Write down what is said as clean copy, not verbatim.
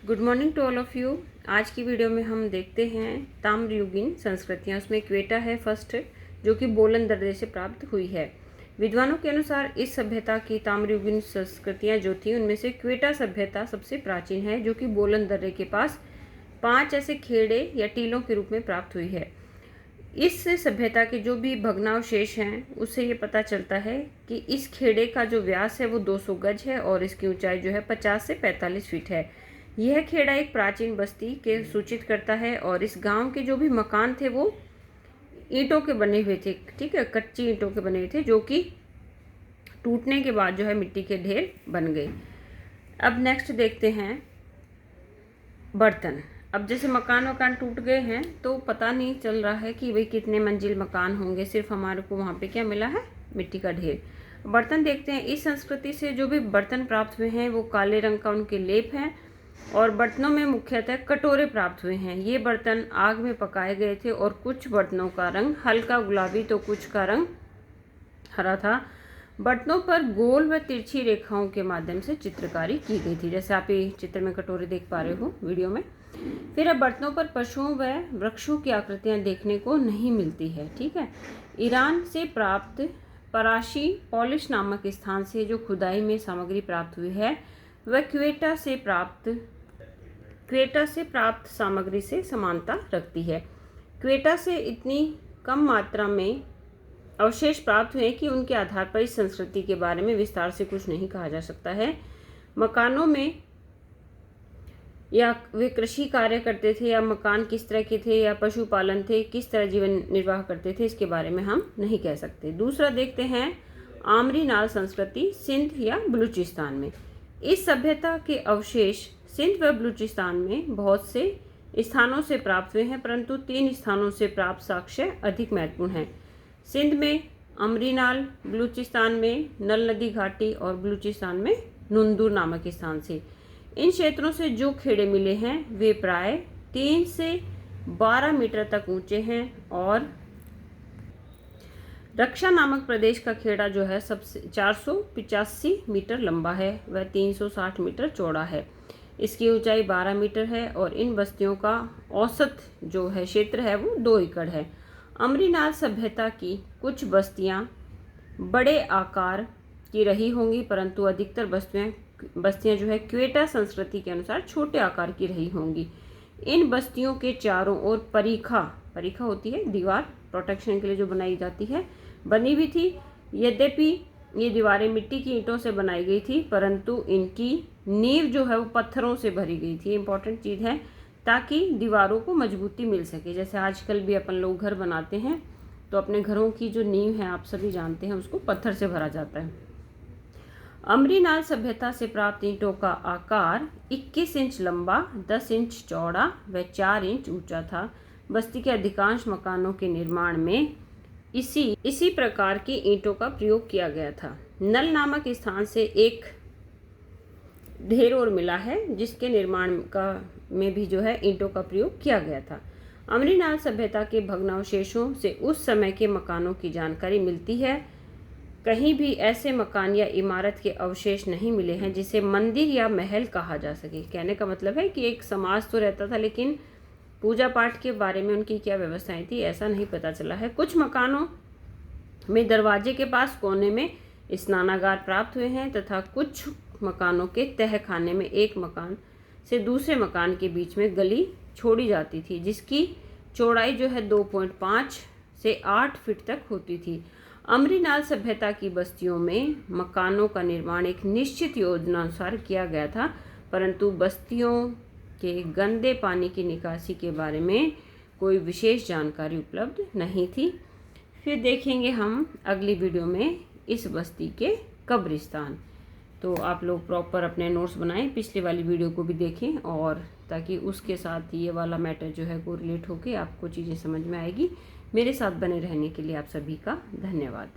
Good morning to all of you. आज की video में हम देखते हैं ताम्रयुगीन संस्कृतियाँ। उसमें क्वेटा है फर्स्ट, जो कि बोलन दर्रे से प्राप्त हुई है। विद्वानों के अनुसार इस सभ्यता की ताम्रयुगीन संस्कृतियाँ जो थी उनमें से क्वेटा सभ्यता सबसे प्राचीन है, जो कि बोलन दर्रे के पास 5 ऐसे खेड़े या टीलों के रूप में प्राप्त हुई है। इस सभ्यता के जो भी भग्नावशेष हैं उससे ये पता चलता है कि इस खेड़े का जो व्यास है वो 200 गज है और इसकी ऊंचाई जो है 50 से 45 फीट है। यह खेड़ा एक प्राचीन बस्ती के सूचित करता है और इस गांव के जो भी मकान थे वो ईंटों के बने हुए थे, ठीक है, कच्ची ईंटों के बने हुए थे, जो कि टूटने के बाद जो है मिट्टी के ढेर बन गए। अब नेक्स्ट देखते हैं बर्तन। अब जैसे मकान टूट गए हैं तो पता नहीं चल रहा है कि भाई कितने मंजिल मकान होंगे, सिर्फ हमारे को वहाँ पे क्या मिला है, मिट्टी का ढेर। बर्तन देखते हैं। इस संस्कृति से जो भी बर्तन प्राप्त हुए हैं वो काले रंग का उनके लेप हैं और बर्तनों में मुख्यतः कटोरे प्राप्त हुए हैं। ये बर्तन आग में पकाए गए थे और कुछ बर्तनों का रंग हल्का गुलाबी तो कुछ का रंग हरा था। बर्तनों पर गोल व तिरछी रेखाओं के माध्यम से चित्रकारी की गई थी, जैसे आप ये चित्र में कटोरे देख पा रहे हो वीडियो में। फिर अब बर्तनों पर पशुओं व वृक्षों की आकृतियां देखने को नहीं मिलती है, ठीक है। ईरान से प्राप्त पराशी पॉलिश नामक स्थान से जो खुदाई में सामग्री प्राप्त हुई है वह क्वेटा से प्राप्त सामग्री से समानता रखती है। क्वेटा से इतनी कम मात्रा में अवशेष प्राप्त हुए कि उनके आधार पर इस संस्कृति के बारे में विस्तार से कुछ नहीं कहा जा सकता है। मकानों में या वे कृषि कार्य करते थे या मकान किस तरह के थे या पशुपालन थे, किस तरह जीवन निर्वाह करते थे, इसके बारे में हम नहीं कह सकते। दूसरा देखते हैं आमरी नाल संस्कृति सिंध या बलूचिस्तान में। इस सभ्यता के अवशेष सिंध व बलूचिस्तान में बहुत से स्थानों से प्राप्त हुए हैं, परंतु 3 स्थानों से प्राप्त साक्ष्य अधिक महत्वपूर्ण हैं। सिंध में आमरी नाल, बलूचिस्तान में नल नदी घाटी और बलूचिस्तान में नुंदूर नामक स्थान से। इन क्षेत्रों से जो खेड़े मिले हैं वे प्राय 3 से 12 मीटर तक ऊंचे हैं और रक्षा नामक प्रदेश का खेड़ा जो है सबसे 485 मीटर लंबा है, वह 360 मीटर चौड़ा है। इसकी ऊंचाई 12 मीटर है और इन बस्तियों का औसत जो है क्षेत्र है वो 2 एकड़ है। अमरीनाल सभ्यता की कुछ बस्तियां बड़े आकार की रही होंगी, परंतु अधिकतर बस्तियां जो है क्वेटा संस्कृति के अनुसार छोटे आकार की रही होंगी। इन बस्तियों के चारों ओर परीखा होती है, दीवार प्रोटेक्शन के लिए जो बनाई जाती है, बनी हुई थी। यद्यपि ये दीवारें मिट्टी की ईंटों से बनाई गई थी, परंतु इनकी नींव जो है वो पत्थरों से भरी गई थी। इम्पॉर्टेंट चीज़ है, ताकि दीवारों को मजबूती मिल सके। जैसे आजकल भी अपन लोग घर बनाते हैं तो अपने घरों की जो नींव है आप सभी जानते हैं उसको पत्थर से भरा जाता है। अमरीनाल सभ्यता से प्राप्त ईंटों का आकार 21 इंच लंबा, 10 इंच चौड़ा व 4 इंच ऊंचा था। बस्ती के अधिकांश मकानों के निर्माण में इसी प्रकार की ईंटों का प्रयोग किया गया था। नल नामक स्थान से एक ढेर और मिला है जिसके निर्माण में भी जो है ईंटों का प्रयोग किया गया था। अमरीनाल सभ्यता के भग्नावशेषों से उस समय के मकानों की जानकारी मिलती है। कहीं भी ऐसे मकान या इमारत के अवशेष नहीं मिले हैं जिसे मंदिर या महल कहा जा सके। कहने का मतलब है कि एक समाज तो रहता था, लेकिन पूजा पाठ के बारे में उनकी क्या व्यवस्थाएं थी ऐसा नहीं पता चला है। कुछ मकानों में दरवाजे के पास कोने में स्नानागार प्राप्त हुए हैं तथा कुछ मकानों के तहखाने में एक मकान से दूसरे मकान के बीच में गली छोड़ी जाती थी, जिसकी चौड़ाई जो है 2.5 से 8 फीट तक होती थी। अमरीनाल सभ्यता की बस्तियों में मकानों का निर्माण एक निश्चित योजना अनुसार किया गया था, परंतु बस्तियों के गंदे पानी की निकासी के बारे में कोई विशेष जानकारी उपलब्ध नहीं थी। फिर देखेंगे हम अगली वीडियो में इस बस्ती के कब्रिस्तान। तो आप लोग प्रॉपर अपने नोट्स बनाएं, पिछले वाली वीडियो को भी देखें, और ताकि उसके साथ ये वाला मैटर जो है कोरिलेट होकर आपको चीज़ें समझ में आएगी। मेरे साथ बने रहने के लिए आप सभी का धन्यवाद।